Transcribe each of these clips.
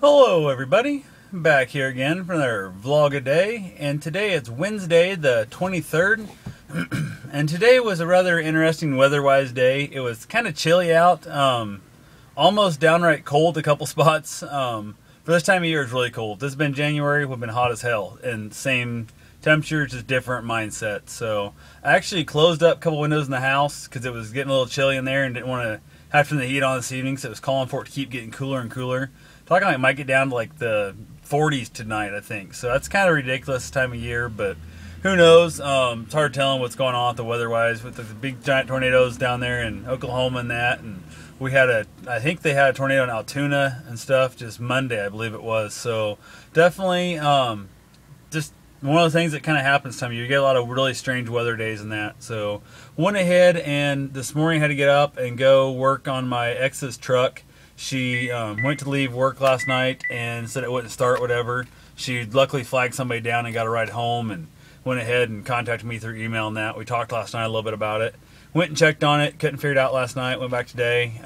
Hello everybody, back here again for another vlog-a-day, and today it's Wednesday the 23rd, and today was a rather interesting weather-wise day. It was kind of chilly out, almost downright cold a couple spots. For this time of year it's really cold. This has been January, we've been hot as hell, and same temperatures, just different mindset. So I actually closed up a couple windows in the house because it was getting a little chilly in there and didn't want to have to turn the heat on this evening, so it was calling for it to keep getting cooler and cooler. Talking like it might get down to like the 40s tonight, I think. So that's kind of ridiculous this time of year, but who knows? It's hard telling what's going on with the weather-wise with the big giant tornadoes down there in Oklahoma and that. And we had I think they had a tornado in Altoona and stuff just Monday, I believe it was. So definitely just one of the things that kind of happens this time of year. You get a lot of really strange weather days and that. So went ahead and this morning had to get up and go work on my ex's truck. She went to leave work last night and said it wouldn't start, whatever. She luckily flagged somebody down and got a ride home and went ahead and contacted me through email and that. We talked last night a little bit about it. Went and checked on it. Couldn't figure it out last night. Went back today.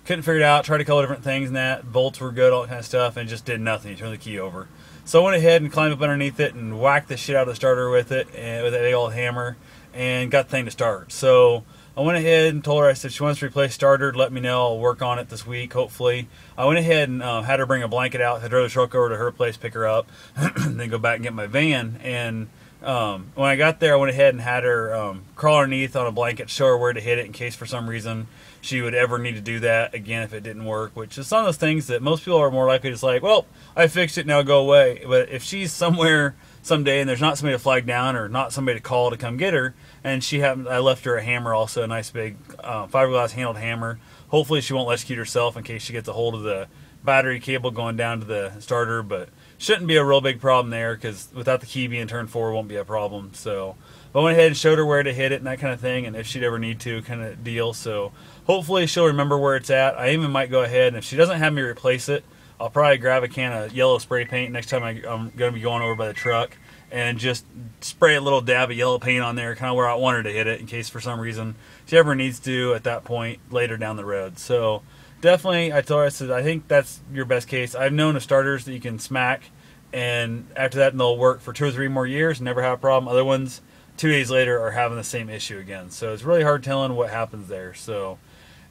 Couldn't figure it out. Tried a couple different things and that. Bolts were good, all that kind of stuff, and just did nothing. Turned the key over. So I went ahead and climbed up underneath it and whacked the shit out of the starter with it, and with a big old hammer, and got the thing to start. So I went ahead and told her, I said, she wants to replace starter, let me know, I'll work on it this week, hopefully. I went ahead and had her bring a blanket out, I drove the truck over to her place, pick her up, and then go back and get my van. And when I got there, I went ahead and had her crawl underneath on a blanket, show her where to hit it in case for some reason she would ever need to do that again if it didn't work, which is some of those things that most people are more likely to just like, well, I fixed it, now go away. But if she's somewhere someday and there's not somebody to flag down or not somebody to call to come get her, and I left her a hammer also, a nice big fiberglass handled hammer. Hopefully she won't electrocute herself in case she gets a hold of the battery cable going down to the starter, but shouldn't be a real big problem there because without the key being turned forward won't be a problem. So I went ahead and showed her where to hit it and that kind of thing, and if she'd ever need to kind of deal. So hopefully she'll remember where it's at. I even might go ahead, and if she doesn't have me replace it, I'll probably grab a can of yellow spray paint next time I'm going to be going over by the truck and just spray a little dab of yellow paint on there, kind of where I want her to hit it in case for some reason she ever needs to at that point later down the road. So definitely, I told her, I said, I think that's your best case. I've known of starters that you can smack, and after that they'll work for 2 or 3 more years, never have a problem. Other ones, 2 days later, are having the same issue again. So it's really hard telling what happens there. So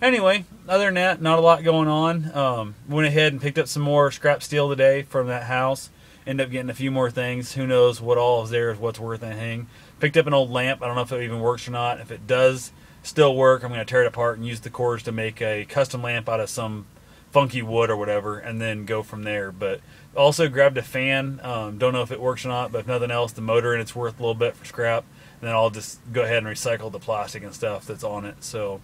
anyway, other than that, not a lot going on. Went ahead and picked up some more scrap steel today from that house. Ended up getting a few more things. Who knows what all is there, what's worth anything. Picked up an old lamp. I don't know if it even works or not. If it does still work, I'm going to tear it apart and use the cores to make a custom lamp out of some funky wood or whatever, and then go from there. But also grabbed a fan. Don't know if it works or not, but if nothing else, the motor in it's worth a little bit for scrap. And then I'll just go ahead and recycle the plastic and stuff that's on it. So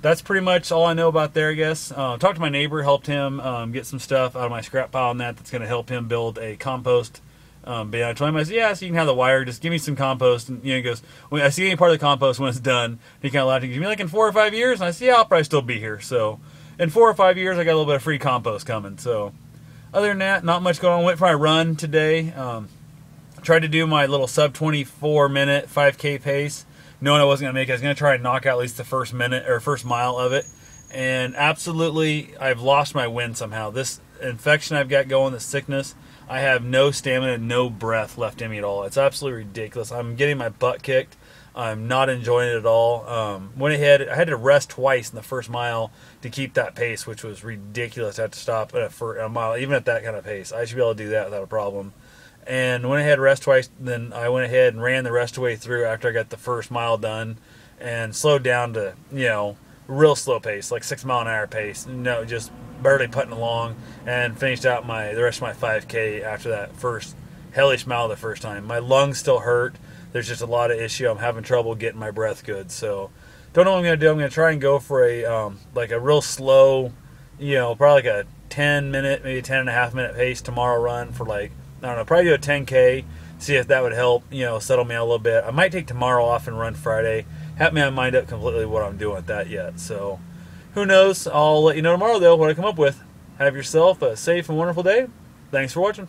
that's pretty much all I know about there, I guess. Talked to my neighbor, helped him get some stuff out of my scrap pile and that's going to help him build a compost. But I told him, I said, yeah, so you can have the wire, just give me some compost. And he goes, when I see any part of the compost when it's done, he kind of laughed. He goes, you mean like in 4 or 5 years? And I said, yeah, I'll probably still be here. So in 4 or 5 years, I got a little bit of free compost coming. So other than that, not much going on. Went for my run today. Tried to do my little sub 24 minute 5K pace, knowing I wasn't going to make it. I was going to try and knock out at least the first minute or first mile of it. And absolutely, I've lost my wind somehow. This infection I've got going, this sickness, I have no stamina, no breath left in me at all. It's absolutely ridiculous. I'm getting my butt kicked. I'm not enjoying it at all. Went ahead, I had to rest twice in the first mile to keep that pace, which was ridiculous. I had to stop for a mile, even at that kind of pace. I should be able to do that without a problem. And went ahead, rest twice, then I went ahead and ran the rest of the way through after I got the first mile done and slowed down to, real slow pace, like 6 mile an hour pace. No, just barely putting along, and finished out the rest of my 5K after that first hellish mile the first time. My lungs still hurt. There's just a lot of issue. I'm having trouble getting my breath good. So don't know what I'm going to do. I'm going to try and go for a real slow, probably like a 10 minute, maybe 10 and a half minute pace tomorrow run for probably do a 10K, see if that would help, settle me out a little bit. I might take tomorrow off and run Friday. Haven't made my mind up completely what I'm doing with that yet. So who knows? I'll let you know tomorrow, though, what I come up with. Have yourself a safe and wonderful day. Thanks for watching.